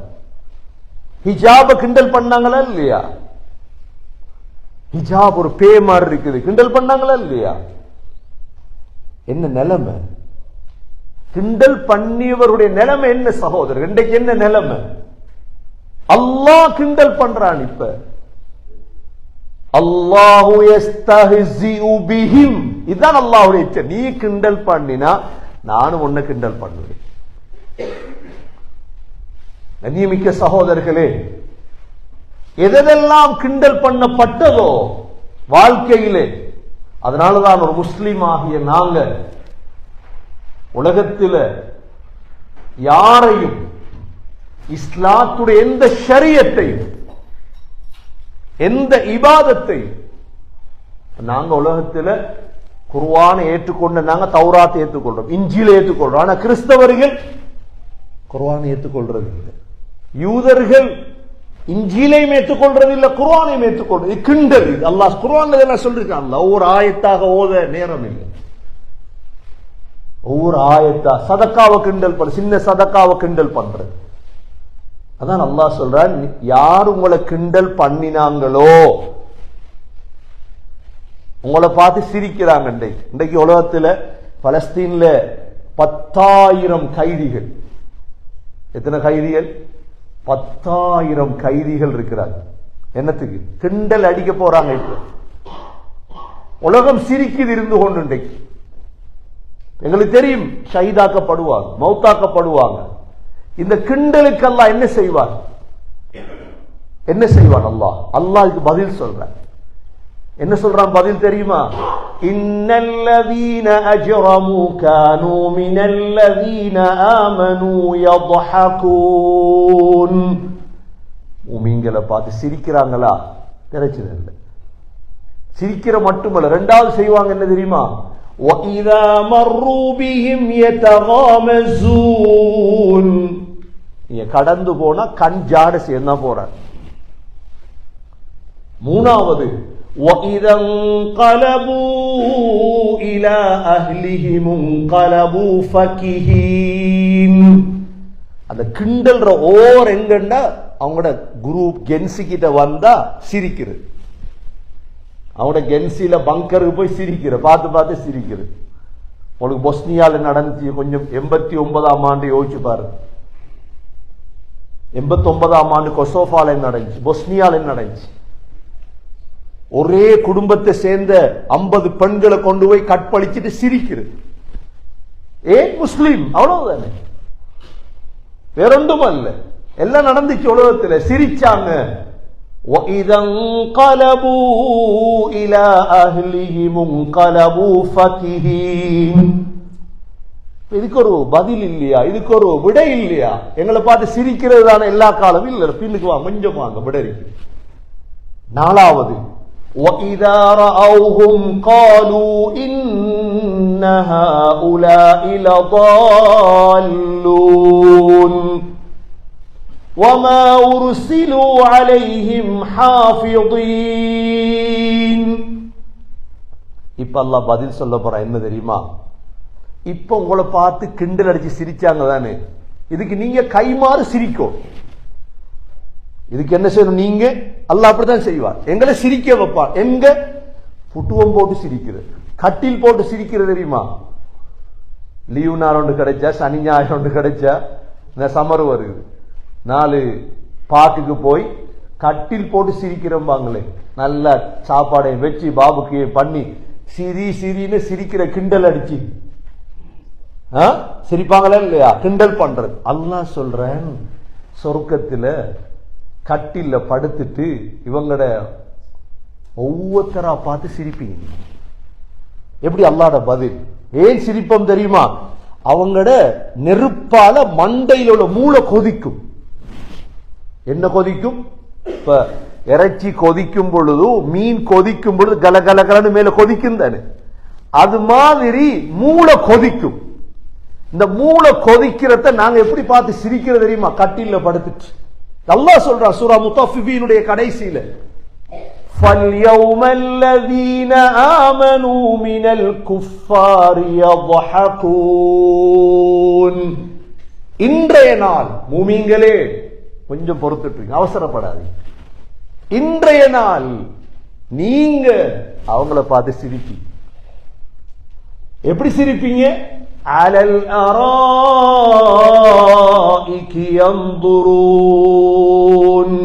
ஹிஜாப கிண்டல் பண்ணாங்களா இல்லையா? ஹிஜாப் ஒரு பே மாதிரி இருக்குது, கிண்டல் பண்ணாங்களா இல்லையா? என்ன நிலைமை? கிண்டல் பண்ணியவருடைய நிலைமை என்ன சகோதரர்? இன்றைக்கு என்ன நிலைமை? அல்லாஹ் கிண்டல் பண்றான். இப்ப அல்லாஹு யஸ்தஹ்ஸிஉ பிஹிம், இதுதான் அல்லாஹ்வுடைய இச்சை. நீ கிண்டல் பண்ணினா நானும் உன்னை கிண்டல் பண்ணுவேன். கண்ணியமிக்க சகோதரர்களே, எதெல்லாம் கிண்டல் பண்ணப்பட்டதோ வாழ்க்கையிலே, அதனாலதான் ஒரு முஸ்லிம் ஆகிய நாங்க உலகத்தில் யாரையும் இஸ்லாத்துடைய எந்த ஷரியத்தையும் எந்த இபாதத்தை நாங்க உலகத்தில் குர்ஆனை ஏற்றுக்கொண்ட, நாங்க தௌராத்தை ஏற்றுக்கொள்றோம், இஞ்சிலை ஏற்றுக்கொள்றோம். ஆனா கிறிஸ்தவர்கள் குர்ஆனை ஏற்றுக்கொள்றது இல்லை, யூதர்கள் இஞ்சிலையும் ஏற்றுக்கொள்றது இல்லை, குர்ஆனையும் ஏற்றுக்கொள்றது. கிண்டல். அல்லாஹ் குர்ஆன்ல இதெல்லாம் சொல்லிருக்கான். ஒவ்வொரு ஆயத்தாக ஓத நேரம் இல்லை, ஒவ்வொரு ஆயத்தா சதக்காவை கிண்டல் பண்ண, சின்ன சதக்காவை கிண்டல் பண்றது. அதான் அல்லாஹ் சொல்றான், யார் உங்களை கிண்டல் பண்ணினாங்களோ, உங்களை பார்த்து சிரிக்கிறாங்க. இன்றைக்கு உலகத்தில் பலஸ்தீன்ல 10,000 கைதிகள், எத்தனை கைதிகள்? 10,000 கைதிகள் இருக்கிறாங்க. என்னத்துக்கு? கிண்டல் அடிக்க போறாங்க. இப்ப உலகம் சிரிக்குது இருந்து கொண்டு. இன்றைக்கு எங்களுக்கு தெரியும் ஷஹீதாக்கப்படுவாங்க, மௌத்தாக்கப்படுவாங்க. இந்த கிண்டலுக்கு அல்லாஹ் என்ன செய்வார்? என்ன செய்வான் அல்லாஹ்? அல்லாஹ்க்கு பதில் சொல்றான். என்ன சொல்றான் பதில் தெரியுமா? இன்னல்லதீன அஜ்ரமூ கானூ மினல்லதீன ஆமனூ யضحكون. முஃமின்களை பார்த்து சிரிக்கிறாங்களா? பிரச்சனை இல்லை. சிரிக்கிற மட்டுமல்ல, இரண்டாவது செய்வாங்க என்ன தெரியுமா? وَإِذَا مَرُّوا بِهِمْ يَتَغَامَزُونَ. நீங்க கடந்து போனா கண் ஜாட சேர்ந்தா போறாங்க. மூணாவது وَإِذَا انقلبوا إِلَى أَهْلِهِمْ انقلبوا فَكِهِينَ. அந்த கிண்டல்ற ஓர் எங்கன்னா அவங்களோட குரூப் கென்சி கிட்ட வந்தா சிரிக்கிறது, அவங்களோட கென்சில பங்கருக்கு போய் சிரிக்கிற, பார்த்து பார்த்து சிரிக்கிறது. உங்களுக்கு பொஸ்னியால நடந்துச்சு கொஞ்சம் 89ஆம் ஆண்டு யோசிச்சு பாருங்க. 89ஆம் ஆண்டு கொசோஃபால நடந்துச்சு, பொஸ்னியால நடந்துச்சு. ஒரே குடும்பத்தை சேர்ந்த 50 பெண்களை கொண்டு போய் கற்பழிச்சிட்டு சிரிக்கிறது. ஏன் முஸ்லீம்? அவ்வளவுதானே, வேறொன்றும் அல்ல. எல்லாம் நடந்துச்சு உலகத்தில், சிரிச்சாங்க. وَإِذَا انقلبوا إِلَى أَهْلِهِمُ انقلبوا فَكِهِينَ. இதுக்கு ஒரு பதில் இல்லையா? இதுக்கு ஒரு விடை இல்லையா? எங்களை பார்த்து சிரிக்கிறது தானே எல்லா காலமும். இல்ல, பின்னுக்கு வாங்க, கொஞ்சம் வாங்க, விடை இருக்கு. 4வது, وَإِذَا رَأَوْهُمْ قَالُوا إِنَّ هَؤُلَاءِ لَضَالُّونَ وَمَا أُرْسِلُوا عَلَيْهِمْ حَافِظِينَ. இப்ப அல்லாஹ் பதில் சொல்ல போறா. என்ன தெரியுமா? இப்ப உங்களை பார்த்து கிண்டல் அடிச்சு சிரிச்சாங்க தானே, இதுக்கு நீங்க கைமாறு சிரிக்கும். இதுக்கு என்ன செய்யணும்? நீங்க, அல்லாஹ் அப்படித்தான் செய்வார், எங்களை சிரிக்க வைப்பார். எங்க? புட்டுவம் போட்டு சிரிக்கிறது, கட்டில் போட்டு சிரிக்கிறது தெரியுமா? லீவு நாள் ஒன்று கிடைச்சா, சனி ஞாயிறு ஒன்று கிடைச்சா, இந்த சமர் வருது, 4 பார்க்குக்கு போய் கட்டில் போட்டு சிரிக்கிறோம்பாங்களே, நல்லா சாப்பாடை வச்சு பாபுக்கு பண்ணி சிரி சிரின்னு சிரிக்கிற, கிண்டல் அடிச்சு சிரிப்பாங்களா இல்லையா? கிண்டல் பண்றது. அல்லாஹ் சொல்றேன், சொர்க்கத்துல கட்டில படுத்துட்டு இவங்களோட ஒவ்வொருத்தரா பார்த்து சிரிப்பீங்க. எப்படி? அல்லாஹ்ட பதில். ஏன் சிரிப்போம் தெரியுமா? அவங்களோட நெருப்பால மண்டையில் உள்ள மூளை கொதிக்கும். என்ன கொதிக்கும்? இப்ப இறைச்சி கொதிக்கும் பொழுது, மீன் கொதிக்கும் பொழுது கலகலகலன்னு மேல கொதிக்கும் தானே, அது மாதிரி மூளை கொதிக்கும். இந்த மூளை கொதிக்கிறத நாங்க எப்படி பார்த்து சிரிக்கிறது தெரியுமா? கட்டில படுத்துட்டு. அல்லாஹ் சொல்றான் சூரா முத்தஃபிஃபீனுடைய கடைசியில, فَالْيَوْمَ الَّذِينَ آمَنُوا مِنَ الْكُفَّارِ يَضْحَكُونَ. இன்றைய நாள் மூமின்களே கொஞ்சம் பொறுத்துட்டு, அவசரப்படாதீங்க. இன்றைய நாள் நீங்க அவங்கள பார்த்து சிரிப்பீங்க. எப்படி சிரிப்பீங்க? அலல் அராஇகி யன்துரூன்.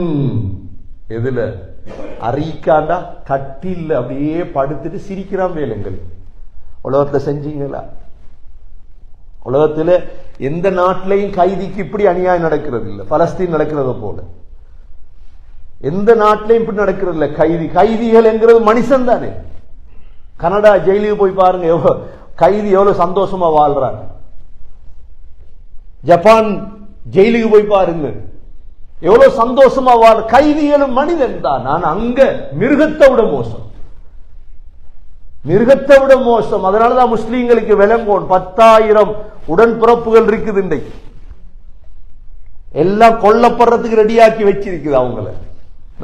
எதுல? அரிக்காண்டா கட்டில் அப்படியே படுத்துட்டு சிரிக்கிறான் வேலைங்கள். உலகத்துல செஞ்சீங்களா? உலகத்துல எந்த நாட்டிலையும் கைதிக்கு இப்படி அநியாயம் நடக்கிறது இல்லை. பலஸ்தீன் நடக்கிறது போல எந்த நாட்டிலையும் இப்படி நடக்கிறது இல்லை. கைதிகள் என்கிறது மனுஷன் தானே. கனடா ஜெயிலுக்கு போய் பாருங்க, கைதி எவ்வளவு சந்தோஷமா வாழ்றாங்க. ஜப்பான் ஜெயிலுக்கு போய் பாருங்க, எவ்வளவு சந்தோஷமா வாழ். கைதிகளும் மனிதன் தான். நான் அங்க மிருகத்தை விட மோசம், மிருகத்தை விட மோசம். அதனாலதான் முஸ்லீம்களுக்கு விளங்கோன் 10,000 உடன்பிறப்புகள் இருக்குது இன்றைக்கு. எல்லாம் கொல்லப்படுறதுக்கு ரெடியாக்கி வச்சிருக்குது அவங்கள.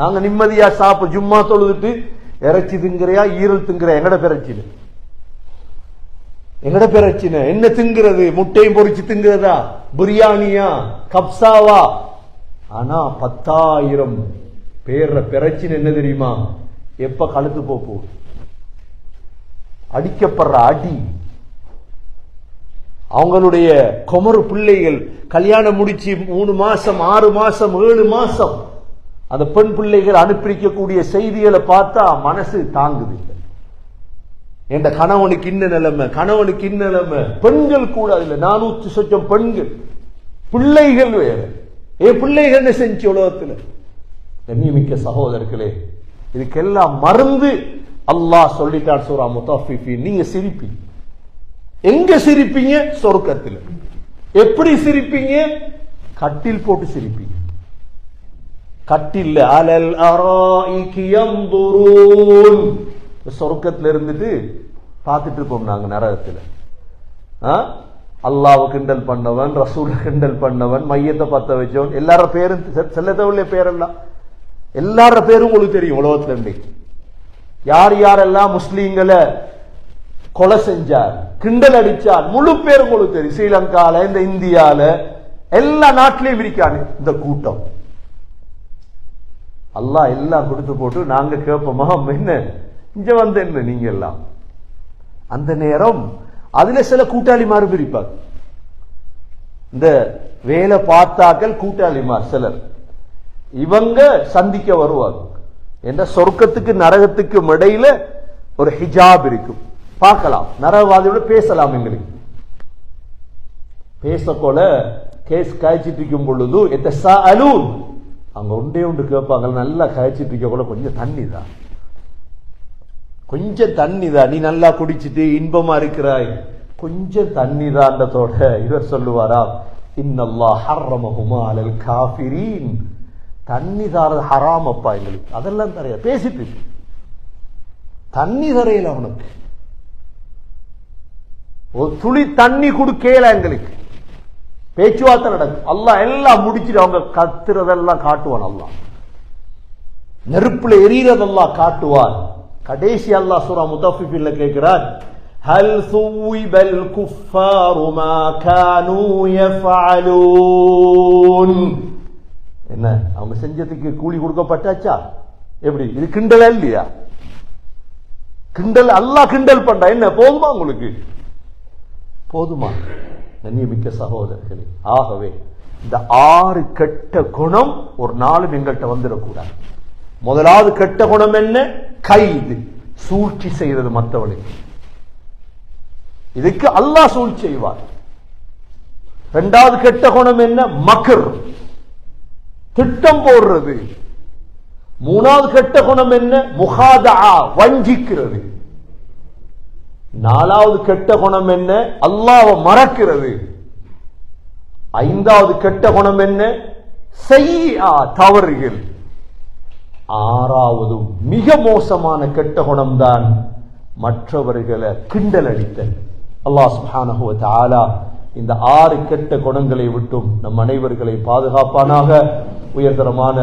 நாங்க நிம்மதியா சாப்பிட, ஜும்மா தொழுதுட்டு இறைச்சி திங்கிறையா ஈரல் திங்கிற, எங்கட பிரச்சனை, எங்கட பிரச்சனை என்ன திங்கிறது? முட்டையும் பொறிச்சு திங்கிறதா? பிரியாணியா? கப்சாவா? ஆனா 10,000 பேர்ற பிரச்சனை என்ன தெரியுமா? எப்ப கழுத்து போப்பு அடிக்கப்படுற அடி. அவங்களுடைய குமரு பிள்ளைகள் கல்யாணம் முடிச்சு 3 மாசம் 6 மாசம் 7 மாசம் அந்த பெண் பிள்ளைகள் அனுப்பிக்கக்கூடிய செய்திகளை பார்த்தா மனசு தாங்குது. என்ற கணவனுக்கு இன்ன நிலைமை, கணவனுக்கு இன்ன நிலைமை. பெண்கள் கூட இல்ல, 400 சொச்சம் பெண்கள், பிள்ளைகள் வேற. பிள்ளைகள் என்ன செஞ்சு உலகத்துல? கண்ணியமிக்க சகோதரர்களே, இதுக்கெல்லாம் மருந்து அல்லாஹ் சொல்லிட்டான் சூரா முத்தஃபிஃபீன். நீங்க சிரிப்பீங்க. எங்க சிரிப்பீங்க? சொர்க்கத்துல. எப்படி சிரிப்பீங்க? கட்டில் போட்டு சிரிப்பீங்க. கட்டில் அலல் அராஇகி யன்துரூன். சொர்க்கத்துல இருந்துட்டு பார்த்துட்டு இருப்போம் நாங்க நரகத்துல. அல்லாஹ்வை கிண்டல் பண்ணவன், ரசூலை கிண்டல் பண்ணவன், மையத்தை பத்த வச்சவன், எல்லார பேரும் செல்லத்தவுள்ள பேரெல்லாம் எல்லார பேரும் உங்களுக்கு தெரியும் உலகத்துல இன்றைக்கு. யார் யாரெல்லாம் முஸ்லீம்களை கொலை செஞ்சார், கிண்டல் அடிச்சார், முழு பேரும் உங்களுக்கு தெரியும். ஸ்ரீலங்கால, இந்த இந்தியால, எல்லா நாட்டிலையும் இருக்காங்க இந்த கூட்டம். அல்லாஹ் எல்லாம் கொடுத்து போட்டு நாங்க கேட்போமா, என்ன இங்க வந்து என்ன நீங்க எல்லாம்? அந்த நேரம் அதுல சில கூட்டாளிமாறு பிரிப்பார். இந்த வேலை பார்த்தாக்கள் கூட்டாளிமார் சிலர், இவங்க சந்திக்க வருவாங்க. என்ற சொர்க்கத்துக்கு நரகத்துக்கும் இடையில ஒரு ஹிஜாப் இருக்கும். பார்க்கலாம், நரகவாதியோட பேசலாம். எங்களுக்கு பேசக்கோல கேஸ் காய்ச்சிட்டு இருக்கும் பொழுது அங்க ஒன்றே ஒன்று கேட்பாங்க, நல்லா காய்ச்சிட்டு இருக்க கூட கொஞ்சம் தண்ணி தான், கொஞ்சம் தண்ணி தான், நீ நல்லா குடிச்சிட்டு இன்பமா இருக்கிறாய், கொஞ்சம் தண்ணி தாண்டத்தோட இவர் சொல்லுவாரா, இன்னல்லாஹ் ஹர்ரமஹுமா அலல் காஃபிரீன், தண்ணி தாரது ஹராம் அப்பா எங்களுக்கு, அதெல்லாம் தரையா பேசிட்டு தண்ணி தரையில அவனுக்கு ஒரு துளி தண்ணி கொடுக்கல எங்களுக்கு. பேச்சுவார்த்தை நடக்கும். அல்லாஹ் எல்லாம் முடிச்சுட்டு அவங்க கத்துறதெல்லாம் காட்டுவான். அல்லாஹ் நெருப்புல எரியறதெல்லாம் காட்டுவான். கடைசி அல்லாஹ் சூரா முத்தஃபிஃபின்ல கேட்கிறார், ஹல் சுவிபல் குஃபாரு மா கானூ யஃஅலூன், என்ன அவங்க செஞ்சதுக்கு கூலி கொடுக்கப்பட்டாச்சா? எப்படி இது கிண்டல் இல்லையா? கிண்டல், அல்லாஹ் கிண்டல் பண்றா, என்ன போதுமா உங்களுக்கு? போதுமா? கண்ணியமிக்க சகோதரர்களே, ஆகவே இந்த 6 கெட்ட குணம் ஒரு நாளும் எங்கள்கிட்ட வந்துடக்கூடாது. முதலாவது கெட்ட குணம் என்ன? கைது, சூழ்ச்சி செய்யறது மற்றவனுக்கு. இதுக்கு அல்லாஹ் சூழ்ச்சி செய்வார். இரண்டாவது கெட்ட குணம் என்ன? மக்கர், திட்டம் போடுறது. மூணாவது கெட்ட குணம் என்ன? முகாதா, வஞ்சிக்கிறது. நாலாவது கெட்ட குணம் என்ன? அல்லாஹ்வை மறக்கிறது. ஐந்தாவது கெட்ட குணம் என்ன? செய்யா, தவறுகள். ஆறாவது மிக மோசமான கெட்ட குணம் தான் மற்றவர்களை கிண்டல் அடித்தல். அல்லாஹ் சுப்ஹானஹு வ தஆலா இந்த 6 கெட்ட குணங்களை விட்டும் நம் அனைவர்களை பாதுகாப்பானாக. உயர்தரமான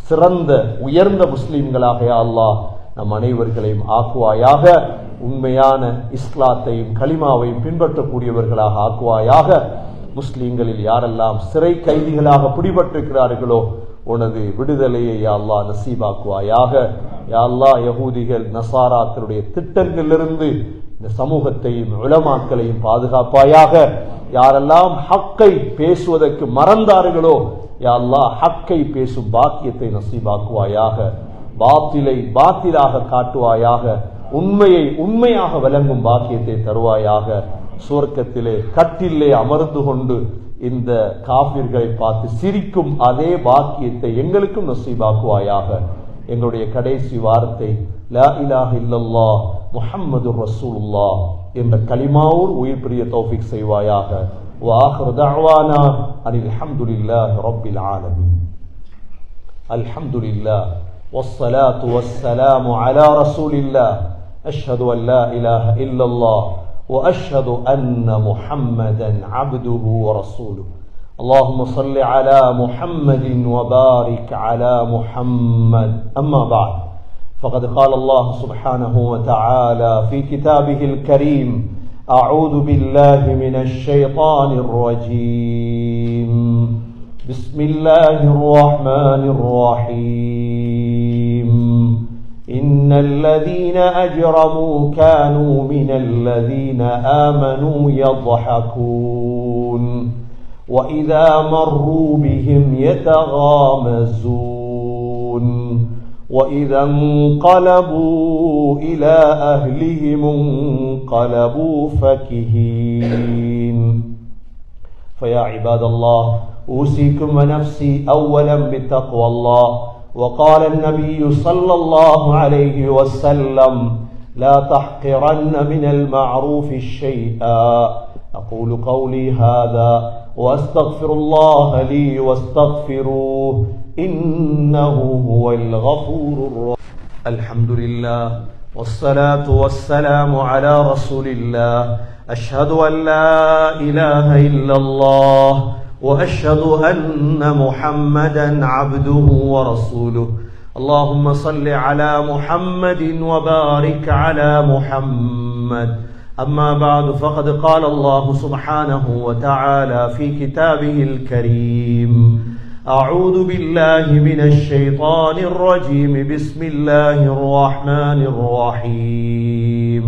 சிறந்த உயர்ந்த முஸ்லிம்களாக யா அல்லாஹ் நம் அனைவர்களையும் ஆக்குவாயாக. உண்மையான இஸ்லாத்தையும் கலிமாவையும் பின்பற்றக்கூடியவர்களாக ஆக்குவாயாக. முஸ்லிம்களில் யாரெல்லாம் சிறை கைதிகளாக பிடிபட்டிருக்கிறார்களோ உனது விடுதலையை யா அல்லாஹ் நசீபாக்குவாயாக. யா அல்லாஹ் யஹூதிகள் நசாராக்களுடைய திட்டங்களிலிருந்து இந்த சமூகத்தையும் உலமாக்களையும் பாதுகாப்பாயாக. யாரெல்லாம் ஹக்கை பேசுவதற்கு மறந்தார்களோ யா அல்லாஹ் ஹக்கை பேசும் பாக்கியத்தை நசீபாக்குவாயாக. பாத்திலை பாத்திலாக காட்டுவாயாக. உண்மையை உண்மையாக விளங்கும் பாக்கியத்தை தருவாயாக. சுவர்க்கத்திலே கட்டிலே அமர்ந்து கொண்டு இந்த காபிர்களை பார்த்து சிரிக்கும் அதே பாக்கியத்தை எங்களுக்கும் நசீபாக்குவாயாக. எங்களுடைய கடைசி வார்த்தை லா இலாஹ இல்லல்லாஹ் முஹம்மதுர் ரசூலுல்லாஹ் என்ற கலிமாவோடு உயிர் பிரிய தௌஃபீக் செய்வாயாக. வ ஆகிரு தஅவானா அனில் ஹம்துலில்லாஹி ரப்பில் ஆலமீன். அல்ஹம்துலில்லாஹ் والصلاة والسلام على رسول الله أشهد أن لا إله إلا الله وأشهد أن محمدا عبده ورسوله. اللهم صل على محمد وبارك على محمد. أما بعد، فقد قال الله سبحانه وتعالى في كتابه الكريم: أعوذ بالله من الشيطان الرجيم. بسم الله الرحمن الرحيم. إن الذين أجرموا كانوا من الذين آمنوا يضحكون وإذا مروا بهم يتغامزون وإذا انقلبوا إلى أهلهم انقلبوا فكهين. فيا عباد الله، أوصيكم ونفسي أولا بتقوى الله. وقال النبي صلى الله عليه وسلم: لا تحقرن من المعروف شيئا. أقول قولي هذا وأستغفر الله لي واستغفروه إنه هو الغفور الرحيم. الحمد لله والصلاة والسلام على رسول الله. أشهد أن لا إله إلا الله وأشهد أن محمدا عبده ورسوله. اللهم صل على محمد وبارك على محمد. أما بعد، فقد قال الله سبحانه وتعالى في كتابه الكريم: أعوذ بالله من الشيطان الرجيم. بسم الله الرحمن الرحيم.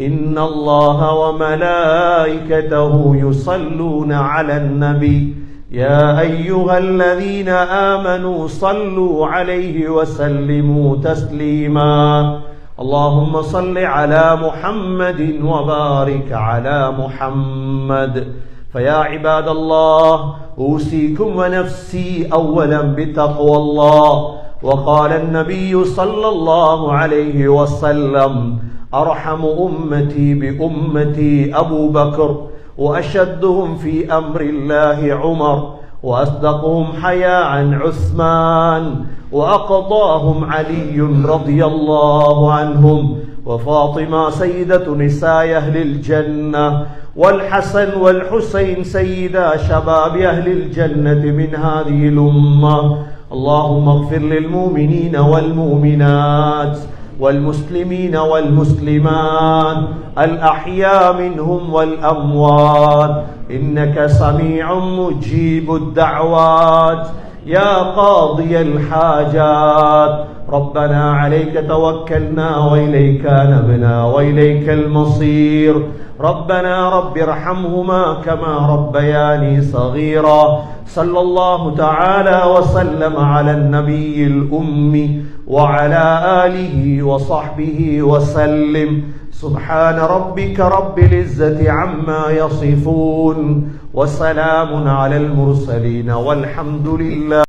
إن الله وملائكته يصلون على النبي يا أيها الذين آمنوا صلوا عليه وسلموا تسليما اللهم صل على محمد وبارك على محمد فيا عباد الله أوصيكم ونفسي أولا بتقوى الله وقال النبي صلى الله عليه وسلم أرحم أمتي بأمتي أبو بكر وأشدهم في أمر الله عمر وأصدقهم حياء عثمان وأقضاهم علي رضي الله عنهم وفاطمة سيدة نساء أهل الجنة والحسن والحسين سيدا شباب أهل الجنة من هذه الأمة اللهم اغفر للمؤمنين والمؤمنات والمسلمين والمسلمات الأحياء منهم والأموات إنك سميع مجيب الدعوات يا قاضي الحاجات ربنا عليك توكلنا وإليك نبنا وإليك المصير ربنا رب ارحمهما كما ربياني صغيرا صلى الله تعالى وسلم على النبي الأمي وعلى آله وصحبه وسلم سبحان ربك رب العزة عما يصفون وسلام على المرسلين والحمد لله.